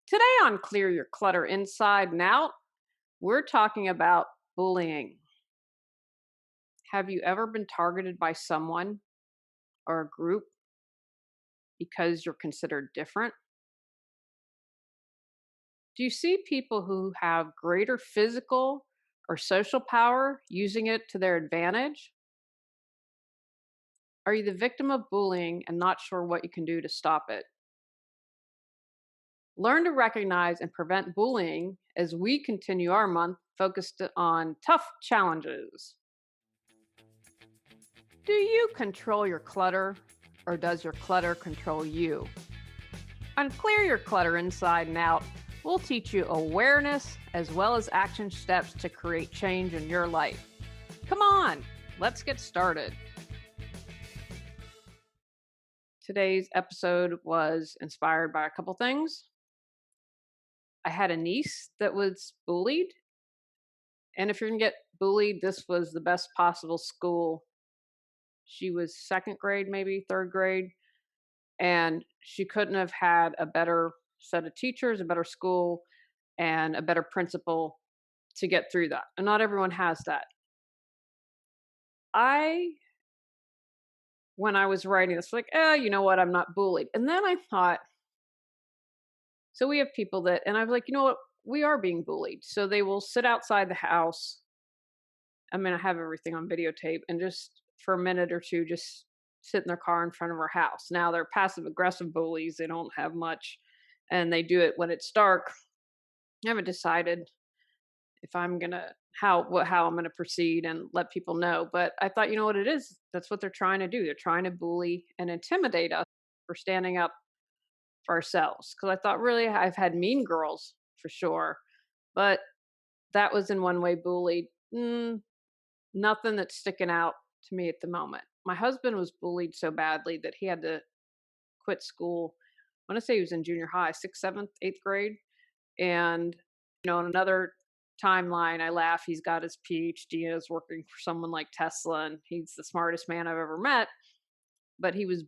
Today on Clear Your Clutter Inside and Out, we're talking about bullying. Have you ever been targeted by someone or a group because you're considered different? Do you see people who have greater physical or social power using it to their advantage? Are you the victim of bullying and not sure what you can do to stop it? Learn to recognize and prevent bullying as we continue our month focused on tough challenges. Do you control your clutter or does your clutter control you? On Clear Your Clutter Inside and Out, we'll teach you awareness as well as action steps to create change in your life. Come on, let's get started. Today's episode was inspired by a couple things. I had a niece that was bullied, and if you're going to get bullied, this was the best possible school. She was second grade, maybe third grade, and she couldn't have had a better set of teachers, a better school, and a better principal to get through that. And not everyone has that. I, when I was writing this, like, you know what, I'm not bullied. And then I thought, so we have people that, and I was like, you know what, we are being bullied. So they will sit outside the house. I mean, I have everything on videotape, and just for a minute or two, just sit in their car in front of our house. Now they're passive aggressive bullies. They don't have much, and they do it when it's dark. I haven't decided if I'm gonna how I'm gonna proceed and let people know. But I thought, you know what it is? That's what they're trying to do. They're trying to bully and intimidate us for standing up for ourselves. Because I thought, really, I've had mean girls for sure, but that was in one way bullied. Nothing that's sticking out to me at the moment. My husband was bullied so badly that he had to quit school. I want to say he was in junior high, sixth, seventh, eighth grade. And, in another timeline, I laugh. He's got his PhD and is working for someone like Tesla, and he's the smartest man I've ever met. But he was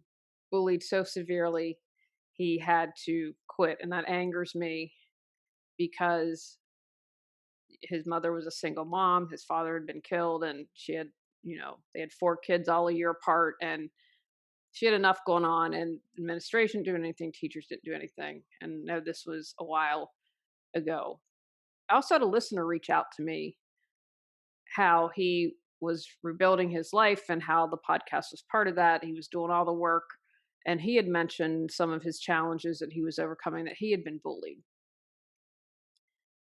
bullied so severely, he had to quit. And that angers me because his mother was a single mom. His father had been killed, and she had, they had four kids all a year apart. And she had enough going on, and administration doing anything, teachers didn't do anything. And no, this was a while ago. I also had a listener reach out to me how he was rebuilding his life and how the podcast was part of that. He was doing all the work, and he had mentioned some of his challenges that he was overcoming, that he had been bullied.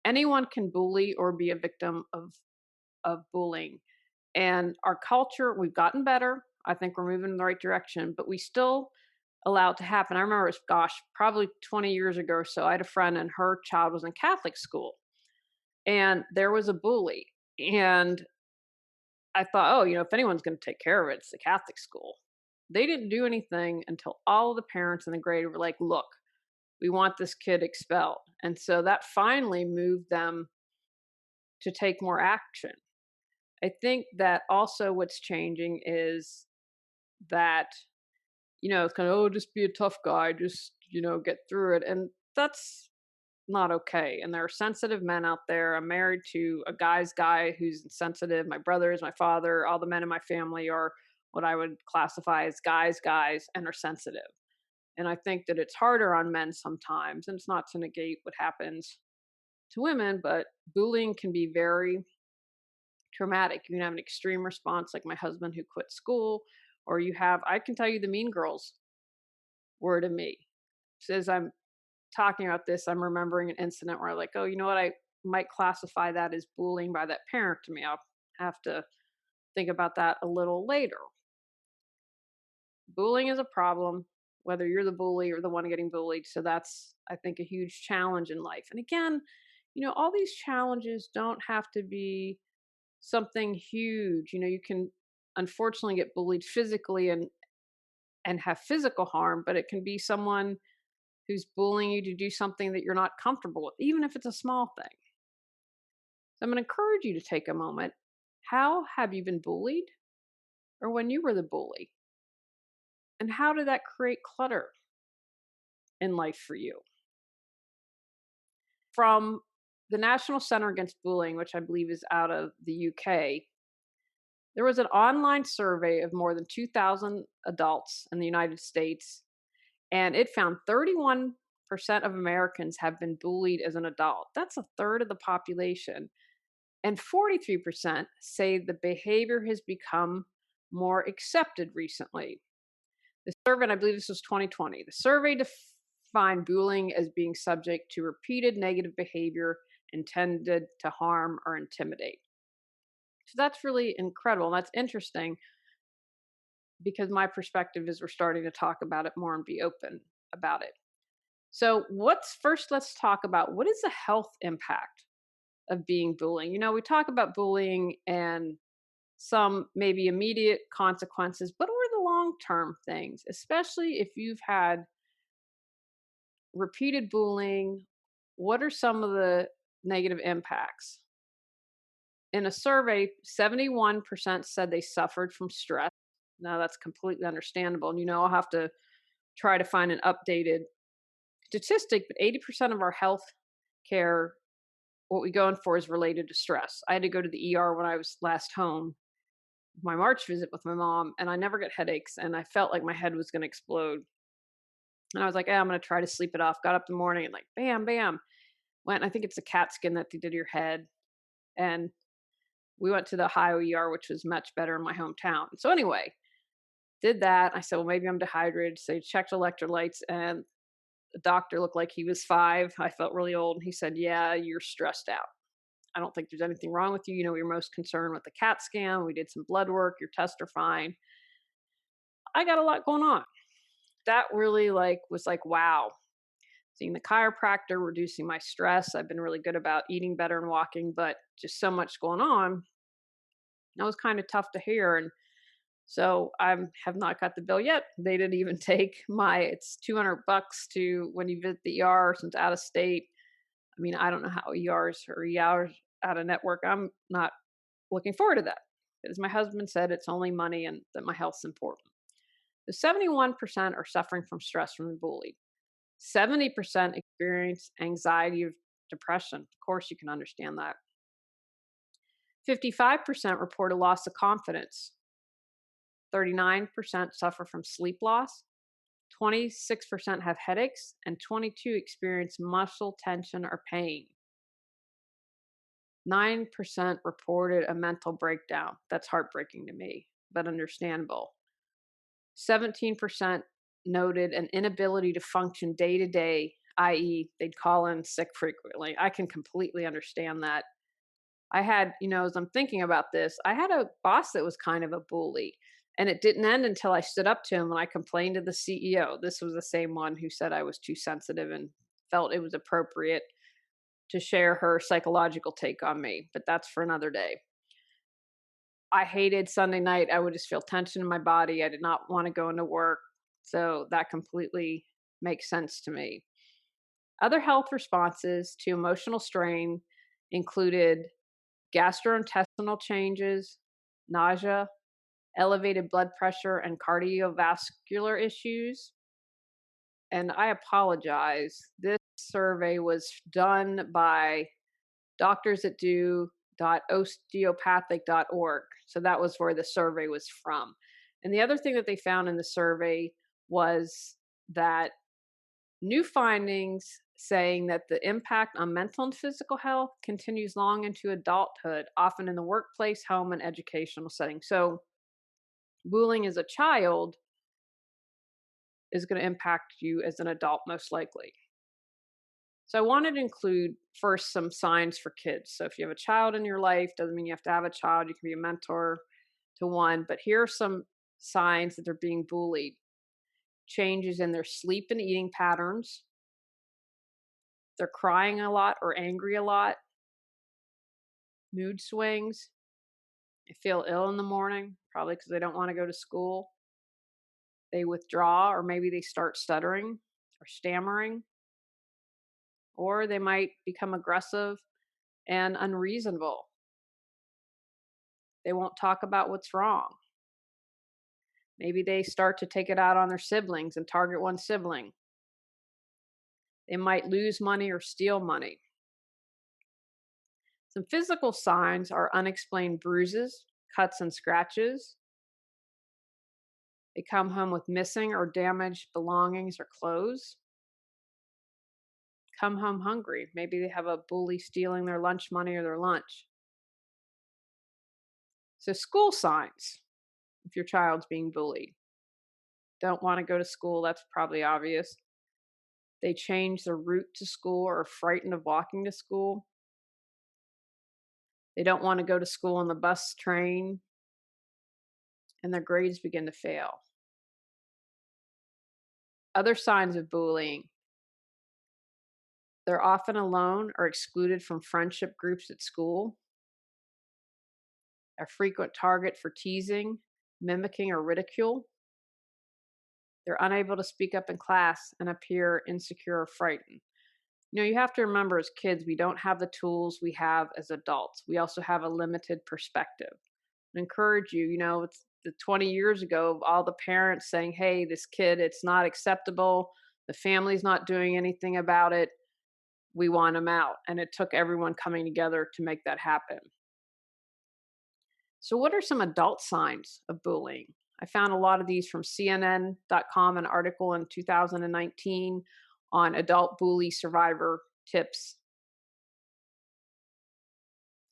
Anyone can bully or be a victim of bullying. And our culture, we've gotten better. I think we're moving in the right direction, but we still allow it to happen. I remember, gosh, probably 20 years ago or so, I had a friend and her child was in Catholic school, and there was a bully. And I thought, oh, if anyone's going to take care of it, it's the Catholic school. They didn't do anything until all of the parents in the grade were like, look, we want this kid expelled. And so that finally moved them to take more action. I think that also what's changing is that, it's kind of, oh, just be a tough guy, just, get through it. And that's not okay. And there are sensitive men out there. I'm married to a guy's guy who's sensitive. My brothers, my father, all the men in my family are what I would classify as guys, and are sensitive. And I think that it's harder on men sometimes. And it's not to negate what happens to women, but bullying can be very traumatic. You can have an extreme response, like my husband who quit school, or I can tell you the mean girls were to me. As I'm talking about this, I'm remembering an incident where I'm like, oh, you know what? I might classify that as bullying by that parent to me. I'll have to think about that a little later. Bullying is a problem, whether you're the bully or the one getting bullied. So that's, I think, a huge challenge in life. And again, all these challenges don't have to be something huge. You can unfortunately get bullied physically and have physical harm, but it can be someone who's bullying you to do something that you're not comfortable with, even if it's a small thing. So I'm going to encourage you to take a moment. How have you been bullied? Or when you were the bully? And how did that create clutter in life for you? from the National Center Against Bullying, which I believe is out of the UK, there was an online survey of more than 2,000 adults in the United States, and it found 31% of Americans have been bullied as an adult. That's a third of the population. And 43% say the behavior has become more accepted recently. The survey, and I believe this was 2020, the survey defined bullying as being subject to repeated negative behavior intended to harm or intimidate. So that's really incredible. And that's interesting because my perspective is we're starting to talk about it more and be open about it. So, what's first, let's talk about what is the health impact of being bullying. We talk about bullying and some maybe immediate consequences, but what are the long term things, especially if you've had repeated bullying? What are some of the negative impacts? In a survey, 71% said they suffered from stress. Now, that's completely understandable. And, I'll have to try to find an updated statistic, but 80% of our health care, what we go in for, is related to stress. I had to go to the ER when I was last home, my March visit with my mom, and I never get headaches. And I felt like my head was going to explode. And I was like, I'm going to try to sleep it off. Got up in the morning and like, bam, bam. Went, I think it's a CAT scan that they did to your head. And we went to the Ohio ER, which was much better in my hometown. So anyway, did that. I said, well, maybe I'm dehydrated. So I checked electrolytes, and the doctor looked like he was 5. I felt really old. And he said, yeah, you're stressed out. I don't think there's anything wrong with you. You're most concerned with the CAT scan. We did some blood work. Your tests are fine. I got a lot going on. That really was like, wow. Seeing the chiropractor, reducing my stress. I've been really good about eating better and walking, but just so much going on. That was kind of tough to hear. And so I have not got the bill yet. They didn't even take it's $200 to when you visit the ER since out of state. I mean, I don't know how ERs or ERs out of network. I'm not looking forward to that. As my husband said, it's only money and that my health's important. So 71% are suffering from stress from the bully. 70% experience anxiety or depression. Of course, you can understand that. 55% report a loss of confidence. 39% suffer from sleep loss. 26% have headaches, and 22 experience muscle tension or pain. 9% reported a mental breakdown. That's heartbreaking to me, but understandable. 17% noted an inability to function day to day, i.e., they'd call in sick frequently. I can completely understand that. I had, as I'm thinking about this, I had a boss that was kind of a bully, and it didn't end until I stood up to him and I complained to the CEO. This was the same one who said I was too sensitive and felt it was appropriate to share her psychological take on me, but that's for another day. I hated Sunday night. I would just feel tension in my body. I did not want to go into work. So that completely makes sense to me. Other health responses to emotional strain included gastrointestinal changes, nausea, elevated blood pressure, and cardiovascular issues. And I apologize. This survey was done by doctors that do osteopathic.org. So that was where the survey was from. And the other thing that they found in the survey was that new findings saying that the impact on mental and physical health continues long into adulthood, often in the workplace, home, and educational setting. So bullying as a child is going to impact you as an adult, most likely. So I wanted to include first some signs for kids. So if you have a child in your life, doesn't mean you have to have a child. You can be a mentor to one. But here are some signs that they're being bullied. Changes in their sleep and eating patterns. They're crying a lot or angry a lot. Mood swings. They feel ill in the morning, probably because they don't want to go to school. They withdraw, or maybe they start stuttering or stammering. Or they might become aggressive and unreasonable. They won't talk about what's wrong. Maybe they start to take it out on their siblings and target one sibling. They might lose money or steal money. Some physical signs are unexplained bruises, cuts, and scratches. They come home with missing or damaged belongings or clothes. Come home hungry. Maybe they have a bully stealing their lunch money or their lunch. So, school signs, if your child's being bullied. Don't want to go to school, that's probably obvious. They change their route to school or are frightened of walking to school. They don't want to go to school on the bus, train, and their grades begin to fail. Other signs of bullying: they're often alone or excluded from friendship groups at school, a frequent target for teasing, mimicking, or ridicule. They're unable to speak up in class and appear insecure or frightened. You have to remember, as kids, we don't have the tools we have as adults. We also have a limited perspective. I encourage you, it's the 20 years ago of all the parents saying, hey, this kid, it's not acceptable. The family's not doing anything about it. We want him out. And it took everyone coming together to make that happen. So, what are some adult signs of bullying? I found a lot of these from CNN.com, an article in 2019 on adult bully survivor tips.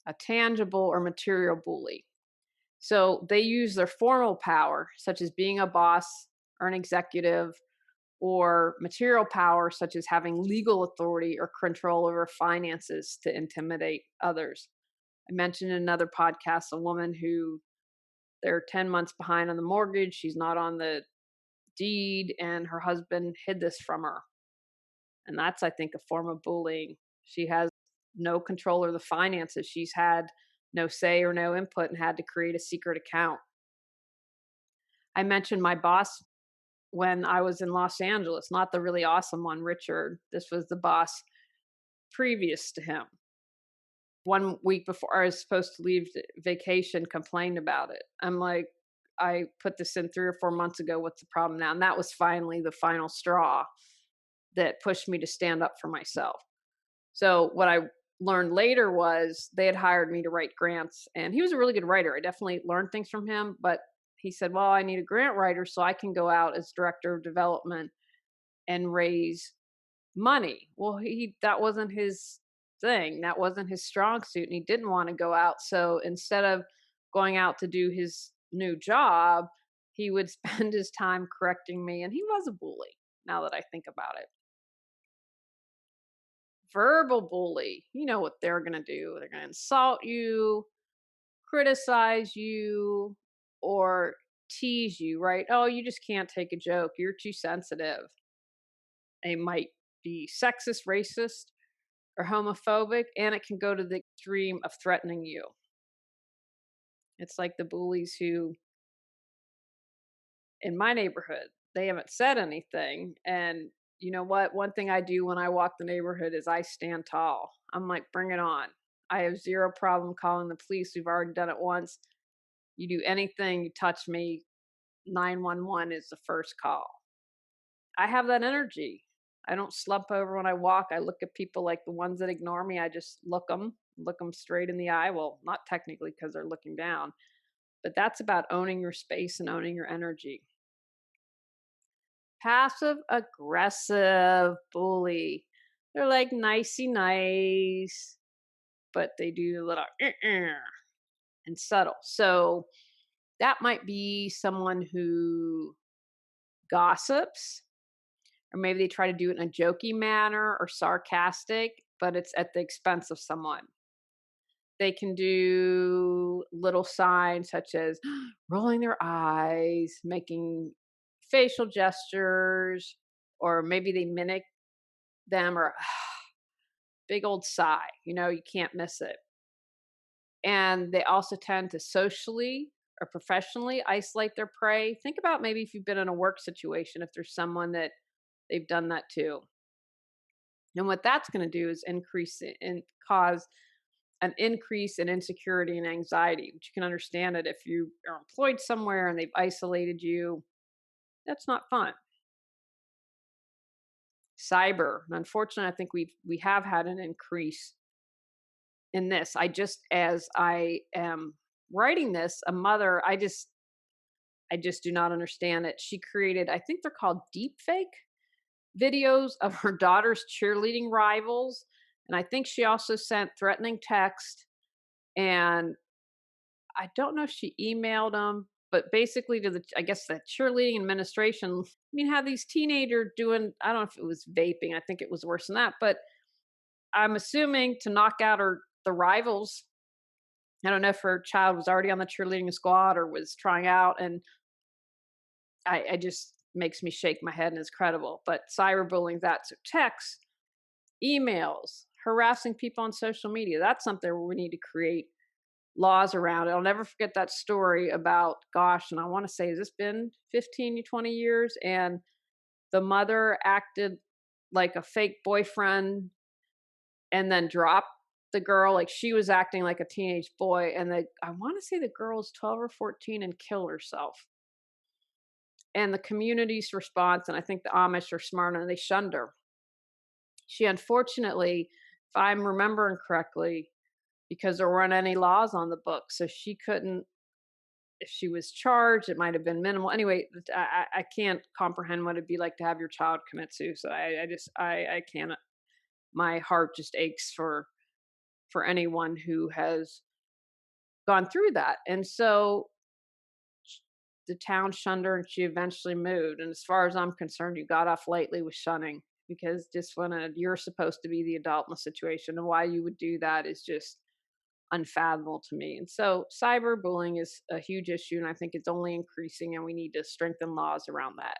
A tangible or material bully. So they use their formal power, such as being a boss or an executive, or material power, such as having legal authority or control over finances, to intimidate others. I mentioned in another podcast a woman who they're 10 months behind on the mortgage. She's not on the deed, and her husband hid this from her. And that's, I think, a form of bullying. She has no control over the finances. She's had no say or no input and had to create a secret account. I mentioned my boss when I was in Los Angeles, not the really awesome one, Richard. This was the boss previous to him. 1 week before I was supposed to leave vacation, complained about it. I'm like, I put this in 3 or 4 months ago. What's the problem now? And that was finally the final straw that pushed me to stand up for myself. So what I learned later was they had hired me to write grants, and he was a really good writer. I definitely learned things from him, but he said, well, I need a grant writer so I can go out as director of development and raise money. Well, that wasn't his thing. That wasn't his strong suit, and he didn't want to go out. So instead of going out to do his new job, he would spend his time correcting me, and he was a bully, now that I think about it. Verbal bully, you know what they're going to do. They're going to insult you, criticize you, or tease you, right? Oh, you just can't take a joke. You're too sensitive. They might be sexist, racist, or homophobic, and it can go to the extreme of threatening you. It's like the bullies who, in my neighborhood, they haven't said anything. And you know what? One thing I do when I walk the neighborhood is I stand tall. I'm like, bring it on. I have zero problem calling the police. We've already done it once. You do anything, you touch me, 911 is the first call. I have that energy. I don't slump over when I walk. I look at people like the ones that ignore me. I just look them straight in the eye. Well, not technically because they're looking down, but that's about owning your space and owning your energy. Passive aggressive bully. They're like nicey nice, but they do a little and subtle. So that might be someone who gossips, or maybe they try to do it in a jokey manner or sarcastic, but it's at the expense of someone. They can do little signs such as rolling their eyes, making facial gestures, or maybe they mimic them, or big old sigh. You can't miss it. And they also tend to socially or professionally isolate their prey. Think about maybe if you've been in a work situation, if there's someone that they've done that to. And what that's going to do is cause an increase in insecurity and anxiety, which you can understand it if you are employed somewhere and they've isolated you. That's not fun. Cyber. And unfortunately, I think we have had an increase in this. I just, as I am writing this, a mother, I just do not understand it. She created, I think they're called deep fake videos of her daughter's cheerleading rivals. And I think she also sent threatening text. And I don't know if she emailed them, but basically to the, I guess, the cheerleading administration. I mean, how these teenagers doing, I don't know if it was vaping. I think it was worse than that, but I'm assuming to knock out the rivals. I don't know if her child was already on the cheerleading squad or was trying out, and I just makes me shake my head and it's credible. But cyberbullying, that's texts, emails, harassing people on social media. That's something where we need to create laws around it. I'll never forget that story about, gosh, and I want to say, has this been 15 to 20 years? And the mother acted like a fake boyfriend and then dropped the girl. Like she was acting like a teenage boy. And I want to say the girl's 12 or 14 and killed herself. And the community's response, and I think the Amish are smart and they shunned her. She unfortunately, if I'm remembering correctly, because there weren't any laws on the book, so she couldn't, if she was charged, it might have been minimal. Anyway, I can't comprehend what it'd be like to have your child commit suicide. I can't. My heart just aches for anyone who has gone through that. And so the town shunned her and she eventually moved. And as far as I'm concerned, you got off lightly with shunning, because just when you're supposed to be the adult in the situation, and why you would do that is just unfathomable to me. And so cyberbullying is a huge issue, and I think it's only increasing, and we need to strengthen laws around that.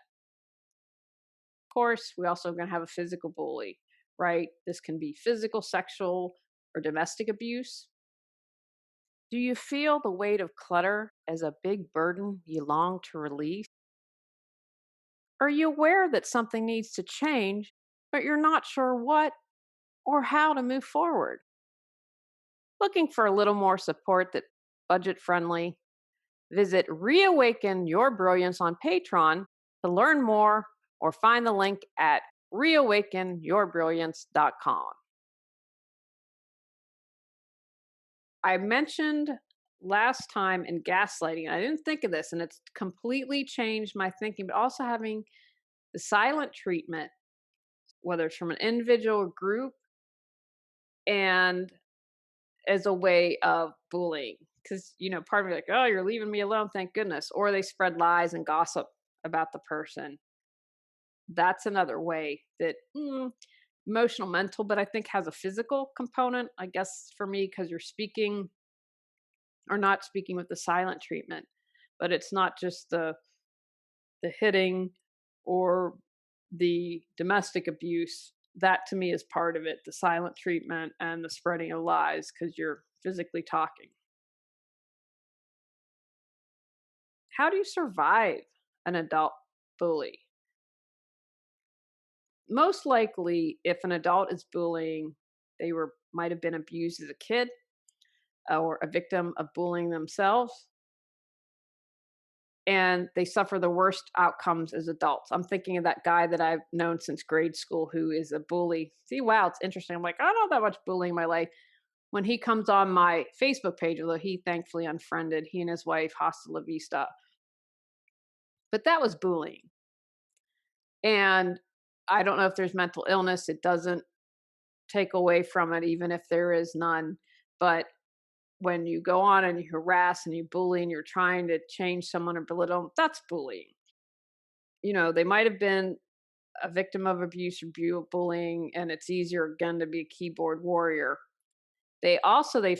Of course, we also going to have a physical bully, right? This can be physical, sexual, or domestic abuse. Do you feel the weight of clutter as a big burden you long to release? Are you aware that something needs to change, but you're not sure what or how to move forward? Looking for a little more support that budget friendly? Visit Reawaken Your Brilliance on Patreon to learn more, or find the link at reawakenyourbrilliance.com. I mentioned last time in gaslighting, I didn't think of this, and it's completely changed my thinking, but also having the silent treatment, whether it's from an individual or group, and as a way of bullying. Because, part of me like, oh, you're leaving me alone, thank goodness. Or they spread lies and gossip about the person. That's another way that emotional, mental, but I think has a physical component, I guess, for me, because you're speaking or not speaking with the silent treatment. But it's not just the hitting or the domestic abuse. That to me is part of it, the silent treatment and the spreading of lies, because you're physically talking. How do you survive an adult bully? Most likely, if an adult is bullying, they were might have been abused as a kid or a victim of bullying themselves, and they suffer the worst outcomes as adults. I'm thinking of that guy that I've known since grade school who is a bully. See, wow, it's interesting. I'm like, I don't know that much bullying in my life. When he comes on my Facebook page, although he thankfully unfriended, he and his wife, Hasta La Vista. But that was bullying. And I don't know if there's mental illness. It doesn't take away from it, even if there is none. But when you go on and you harass and you bully and you're trying to change someone or belittle them, that's bullying. They might have been a victim of abuse or bullying, and it's easier again to be a keyboard warrior. They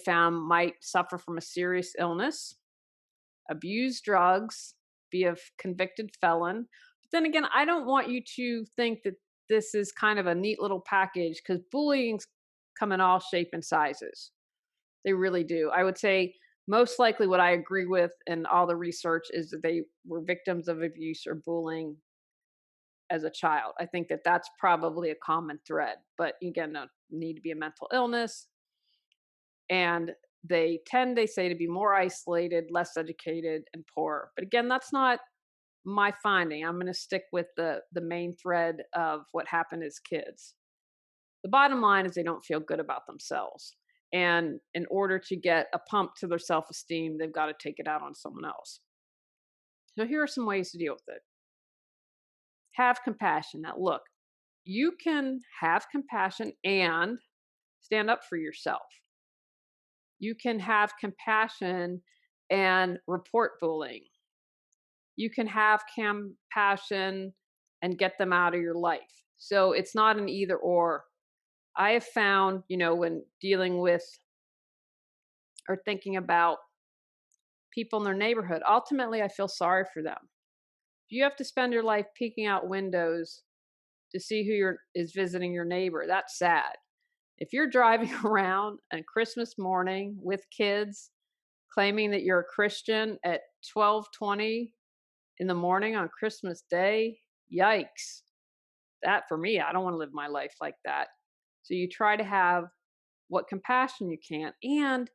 found might suffer from a serious illness, abuse drugs, be a convicted felon. But then again, I don't want you to think that this is kind of a neat little package, because bullying's come in all shape and sizes. They really do. I would say most likely what I agree with in all the research is that they were victims of abuse or bullying as a child. I think that that's probably a common thread. But again, no need to be a mental illness. And they tend, they say, to be more isolated, less educated, and poorer. But again, that's not my finding. I'm going to stick with the main thread of what happened as kids. The bottom line is they don't feel good about themselves. And in order to get a pump to their self esteem, they've got to take it out on someone else. So here are some ways to deal with it. Have compassion. Now, look, you can have compassion and stand up for yourself. You can have compassion and report bullying. You can have compassion and get them out of your life. So it's not an either or. I have found, when dealing with or thinking about people in their neighborhood, ultimately, I feel sorry for them. If you have to spend your life peeking out windows to see is visiting your neighbor, that's sad. If you're driving around on Christmas morning with kids claiming that you're a Christian at 12:20 in the morning on Christmas Day, yikes. That for me, I don't want to live my life like that. So you try to have what compassion you can. And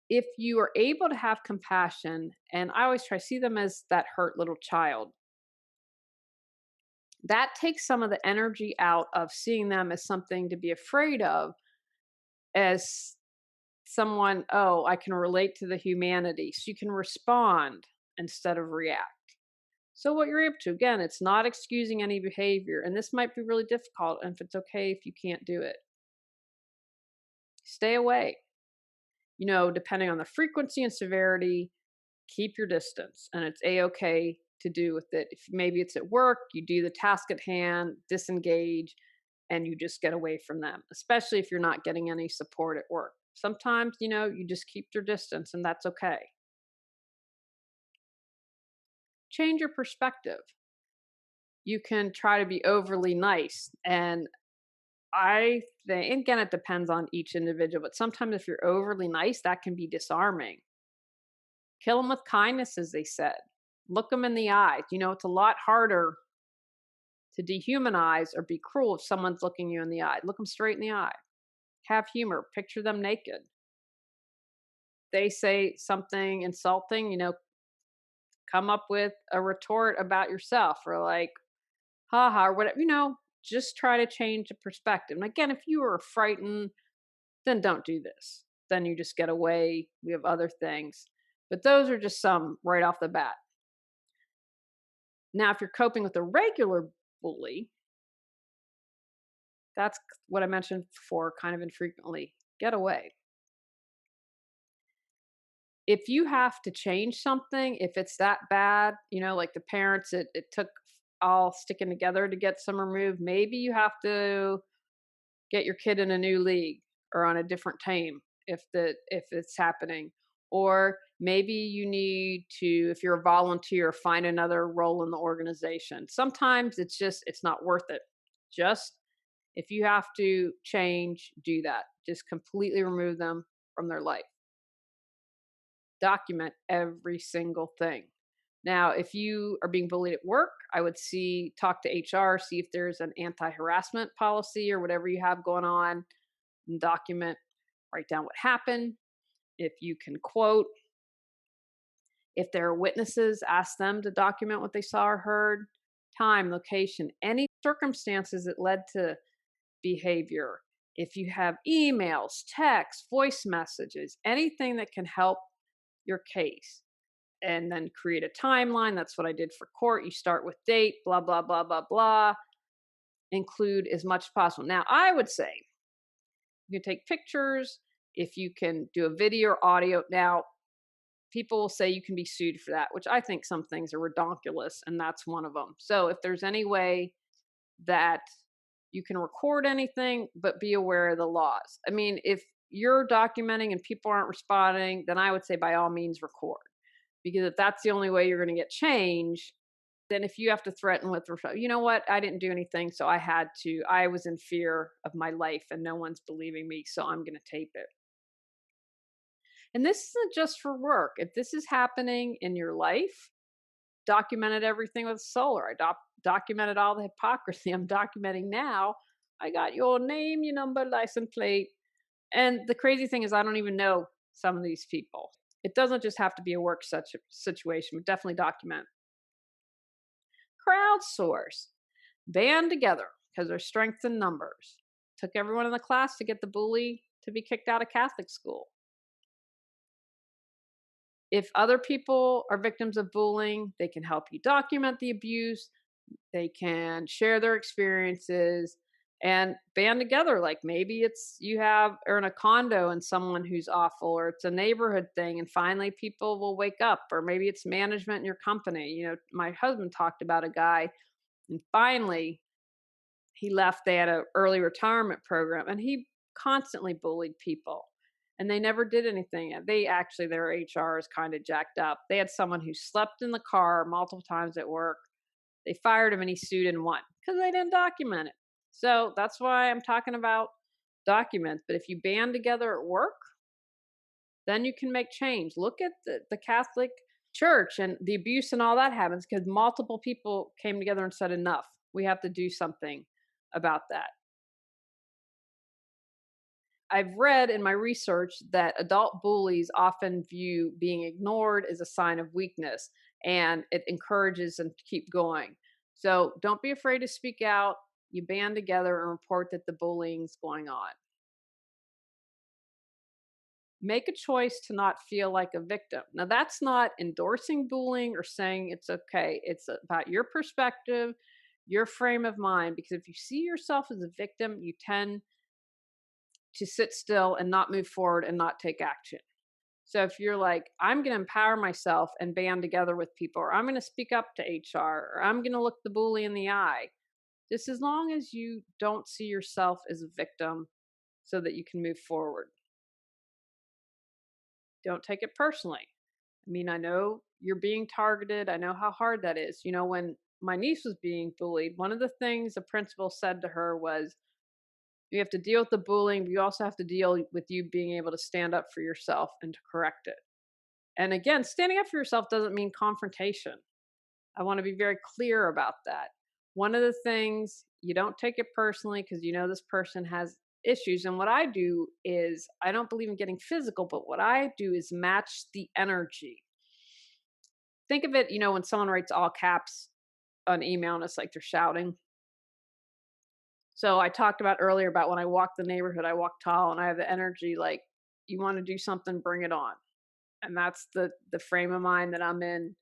if you are able to have compassion, and I always try to see them as that hurt little child, that takes some of the energy out of seeing them as something to be afraid of, as someone, oh, I can relate to the humanity. So you can respond instead of react. So what you're able to, again, it's not excusing any behavior. And this might be really difficult. And if it's okay if you can't do it, stay away. Depending on the frequency and severity, keep your distance. And it's a-okay to do with it. If maybe it's at work, you do the task at hand, disengage, and you just get away from them, especially if you're not getting any support at work. Sometimes, you just keep your distance and that's okay. Change your perspective. You can try to be overly nice. And I think, again, it depends on each individual, but sometimes if you're overly nice, that can be disarming. Kill them with kindness, as they said. Look them in the eye. It's a lot harder to dehumanize or be cruel if someone's looking you in the eye. Look them straight in the eye. Have humor. Picture them naked. They say something insulting, come up with a retort about yourself, or like, haha, or whatever, just try to change the perspective. And again, if you are frightened, then don't do this. Then you just get away. We have other things. But those are just some right off the bat. Now, if you're coping with a regular bully, that's what I mentioned before, kind of infrequently. Get away. If you have to change something, if it's that bad, like the parents, it took all sticking together to get some removed, maybe you have to get your kid in a new league or on a different team if it's happening. Or maybe you need to, if you're a volunteer, find another role in the organization. Sometimes it's not worth it. Just if you have to change, do that. Just completely remove them from their life. Document every single thing. Now, if you are being bullied at work, I would talk to HR, see if there's an anti-harassment policy or whatever you have going on, and document, write down what happened. If you can quote, if there are witnesses, ask them to document what they saw or heard, time, location, any circumstances that led to behavior. If you have emails, texts, voice messages, anything that can help your case. And then create a timeline. That's what I did for court. You start with date, blah, blah, blah, blah, blah. Include as much as possible. Now, I would say you can take pictures, if you can do a video or audio. Now, people will say you can be sued for that, which I think some things are redonkulous, and that's one of them. So if there's any way that you can record anything, but be aware of the laws. I mean, if you're documenting and people aren't responding, then I would say by all means record. Because if that's the only way you're going to get change, then if you have to threaten with, you know what, I didn't do anything, so I was in fear of my life and no one's believing me, so I'm going to tape it. And this isn't just for work. If this is happening in your life, documented everything with solar. I documented all the hypocrisy. I'm documenting now. I got your name, your number, license plate. And the crazy thing is I don't even know some of these people. It doesn't just have to be a work such situation, but definitely document. Crowdsource. Band together because there's strength in numbers. took everyone in the class to get the bully to be kicked out of Catholic school. If other people are victims of bullying, they can help you document the abuse. They can share their experiences and band together. Like maybe it's you have or in a condo and someone who's awful, or it's a neighborhood thing, and finally people will wake up, or maybe it's management in your company. My husband talked about a guy, and finally he left. They had an early retirement program, and he constantly bullied people. And they never did anything. Their HR is kind of jacked up. They had someone who slept in the car multiple times at work. They fired him and he sued and won because they didn't document it. So that's why I'm talking about documents. But if you band together at work, then you can make change. Look at the Catholic Church and the abuse and all that happens because multiple people came together and said, enough. We have to do something about that. I've read in my research that adult bullies often view being ignored as a sign of weakness, and it encourages them to keep going. So don't be afraid to speak out. You band together and report that the bullying's going on. Make a choice to not feel like a victim. Now, that's not endorsing bullying or saying it's okay. It's about your perspective, your frame of mind, because if you see yourself as a victim, you tend to sit still and not move forward and not take action. So if you're like, I'm going to empower myself and band together with people, or I'm going to speak up to HR, or I'm going to look the bully in the eye, just as long as you don't see yourself as a victim so that you can move forward. Don't take it personally. I mean, I know you're being targeted. I know how hard that is. When my niece was being bullied, one of the things the principal said to her was, you have to deal with the bullying, but you also have to deal with you being able to stand up for yourself and to correct it. And again, standing up for yourself doesn't mean confrontation. I want to be very clear about that. One of the things, you don't take it personally because this person has issues. And what I do is, I don't believe in getting physical, but what I do is match the energy. Think of it, when someone writes all caps on email and it's like they're shouting. So I talked about earlier about when I walk the neighborhood, I walk tall and I have the energy like, you want to do something, bring it on. And that's the frame of mind that I'm in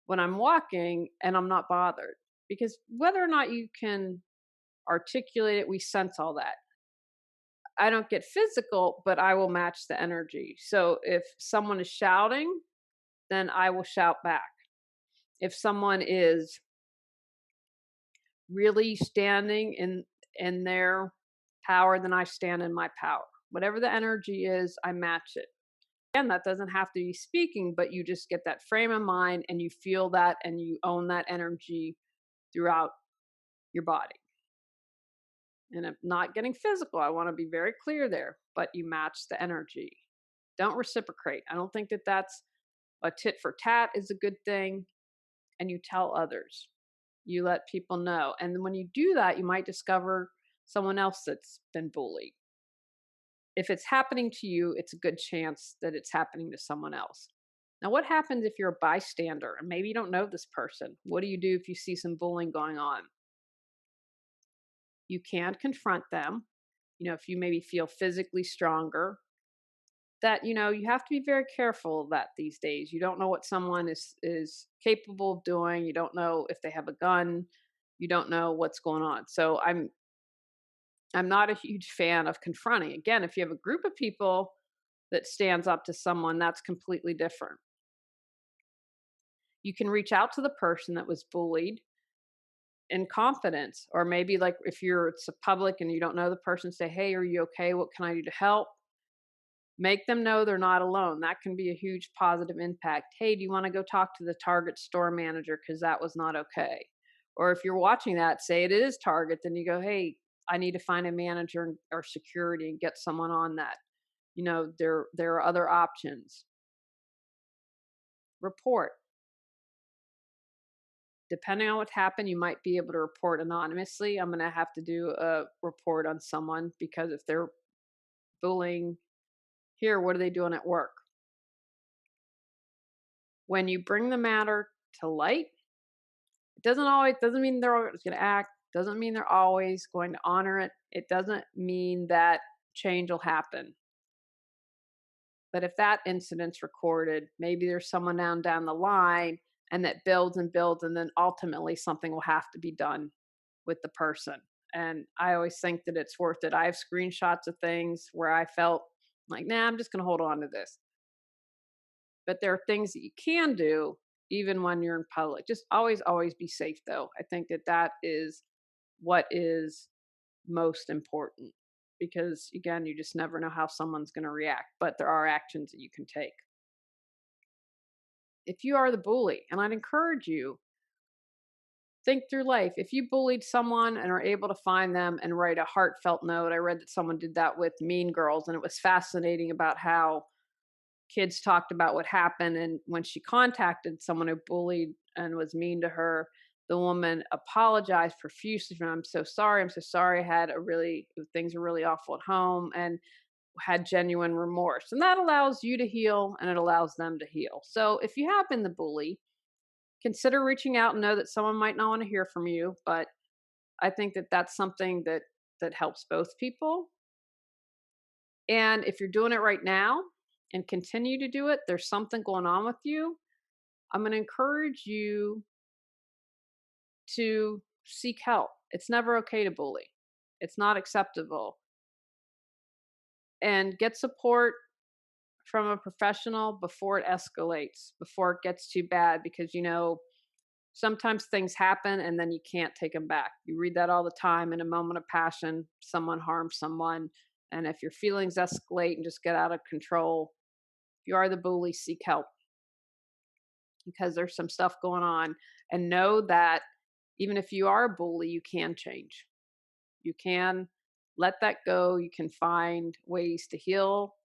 when I'm walking, and I'm not bothered, because whether or not you can articulate it, we sense all that. I don't get physical, but I will match the energy. So if someone is shouting, then I will shout back. If someone is really standing in their power, then I stand in my power. Whatever the energy is, I match it. Again, that doesn't have to be speaking, but you just get that frame of mind and you feel that and you own that energy throughout your body. And I'm not getting physical. I want to be very clear there, but you match the energy. Don't reciprocate. I don't think that that's a tit for tat is a good thing. And you tell others. You let people know. And when you do that, you might discover someone else that's been bullied. If it's happening to you, it's a good chance that it's happening to someone else. Now, what happens if you're a bystander and maybe you don't know this person? What do you do if you see some bullying going on? You can confront them. If you maybe feel physically stronger, that you have to be very careful of that these days. You don't know what someone is capable of doing. You don't know if they have a gun. You don't know what's going on. So I'm not a huge fan of confronting. Again, if you have a group of people that stands up to someone, that's completely different. You can reach out to the person that was bullied in confidence, or maybe like if it's a public and you don't know the person, say, hey, are you okay? What can I do to help? Make them know they're not alone. That can be a huge positive impact. Hey, do you want to go talk to the Target store manager because that was not okay? Or if you're watching that, say it is Target, then you go, hey, I need to find a manager or security and get someone on that. There are other options. Report. Depending on what's happened, you might be able to report anonymously. I'm going to have to do a report on someone because if they're bullying here, what are they doing at work? When you bring the matter to light, it doesn't mean they're always going to act. Doesn't mean they're always going to honor it. It doesn't mean that change will happen. But if that incident's recorded, maybe there's someone down the line, and that builds and builds, and then ultimately something will have to be done with the person. And I always think that it's worth it. I have screenshots of things where I felt like, nah, I'm just going to hold on to this. But there are things that you can do even when you're in public. Just always be safe, though. I think that that is what is most important, because again, you just never know how someone's going to react, but there are actions that you can take. If you are the bully, and I'd encourage you, think through life. If you bullied someone and are able to find them and write a heartfelt note, I read that someone did that with Mean Girls, and it was fascinating about how kids talked about what happened. And when she contacted someone who bullied and was mean to her, the woman apologized profusely. I'm so sorry. I'm so sorry. Things were really awful at home, and had genuine remorse. And that allows you to heal, and it allows them to heal. So if you have been the bully, consider reaching out, and know that someone might not want to hear from you, but I think that that's something that helps both people. And if you're doing it right now and continue to do it, there's something going on with you. I'm going to encourage you to seek help. It's never okay to bully. It's not acceptable. And get support from a professional before it escalates, before it gets too bad, because sometimes things happen and then you can't take them back. You read that all the time. In a moment of passion, someone harms someone. And if your feelings escalate and just get out of control, if you are the bully, seek help, because there's some stuff going on. And know that even if you are a bully, you can change. You can let that go. You can find ways to heal.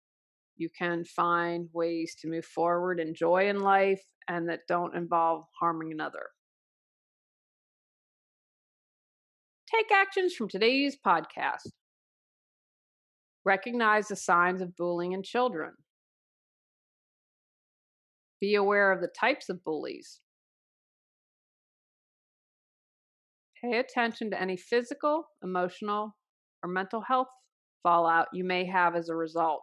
You can find ways to move forward and joy in life, and that don't involve harming another. Take actions from today's podcast. Recognize the signs of bullying in children. Be aware of the types of bullies. Pay attention to any physical, emotional, or mental health fallout you may have as a result.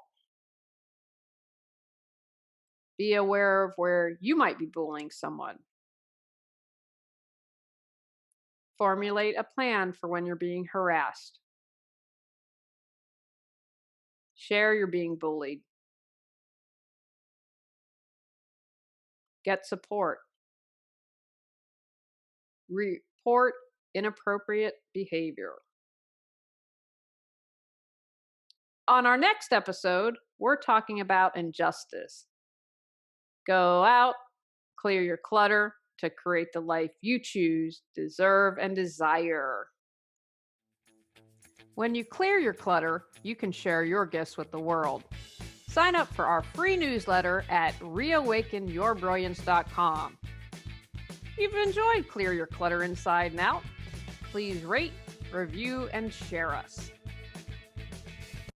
Be aware of where you might be bullying someone. Formulate a plan for when you're being harassed. Share you're being bullied. Get support. Report inappropriate behavior. On our next episode, we're talking about injustice. Go out, clear your clutter to create the life you choose, deserve, and desire. When you clear your clutter, you can share your gifts with the world. Sign up for our free newsletter at reawakenyourbrilliance.com. If you've enjoyed Clear Your Clutter Inside and Out, please rate, review, and share us.